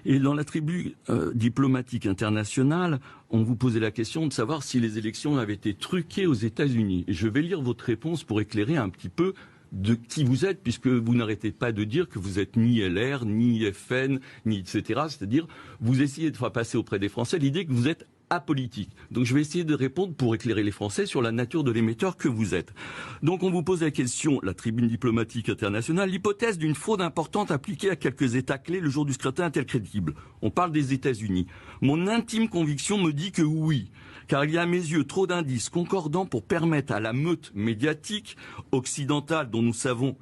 Et dans la tribu diplomatique internationale, on vous posait la question de savoir si les élections avaient été truquées aux États-Unis. Et je vais lire votre réponse pour éclairer un petit peu de qui vous êtes, puisque vous n'arrêtez pas de dire que vous êtes ni LR, ni FN, ni etc. C'est-à-dire, vous essayez de faire passer auprès des Français l'idée que vous êtes apolitique. Donc je vais essayer de répondre pour éclairer les Français sur la nature de l'émetteur que vous êtes. Donc on vous pose la question, la tribune diplomatique internationale, l'hypothèse d'une fraude importante appliquée à quelques États clés le jour du scrutin est-elle crédible? On parle des États-Unis. Mon intime conviction me dit que oui, car il y a à mes yeux trop d'indices concordants pour permettre à la meute médiatique occidentale dont nous savons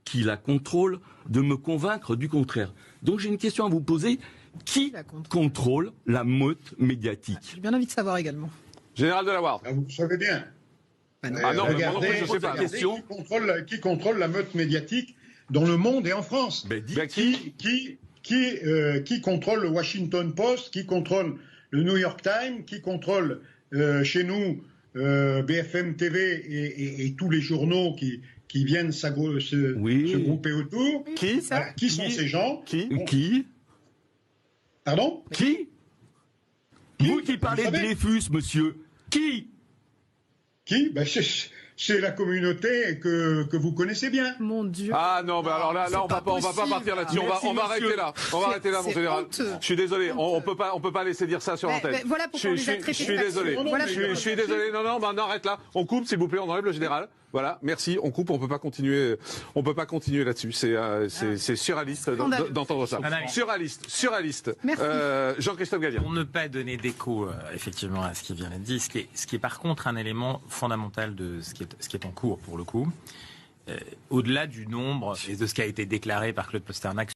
qui la contrôle de me convaincre du contraire. Donc j'ai une question à vous poser. Qui contrôle la meute médiatique? J'ai bien envie de savoir également. Général Delaware. Vous le savez bien. Ah non, regardez, je sais pas. Qui contrôle la meute médiatique dans le monde et en France? Qui contrôle le Washington Post? Qui contrôle le New York Times? Qui contrôle chez nous BFM TV et tous les journaux qui viennent se grouper autour? Qui sont ces gens? Qui Pardon? Qui Vous qui parlez de Dreyfus, monsieur. Qui C'est la communauté que vous connaissez bien. Mon Dieu. Ah non, bah alors là on va pas partir là-dessus. On va arrêter là. On va arrêter là, mon général. Je suis désolé. On peut pas laisser dire ça sur l'antenne. Voilà pourquoi on les a traités. Je suis désolé. Je suis désolé. Non, on arrête là. On coupe, s'il vous plaît. On enlève le général. Voilà, merci. On coupe. On peut pas continuer. On peut pas continuer là-dessus. C'est surréaliste d'entendre ça. Surréaliste. Merci. Jean-Christophe Gallien. Pour ne pas donner d'écho effectivement à ce qui vient d'être dit, ce qui est par contre un élément fondamental de ce qui est en cours pour le coup, au-delà du nombre et de ce qui a été déclaré par Claude Pasternak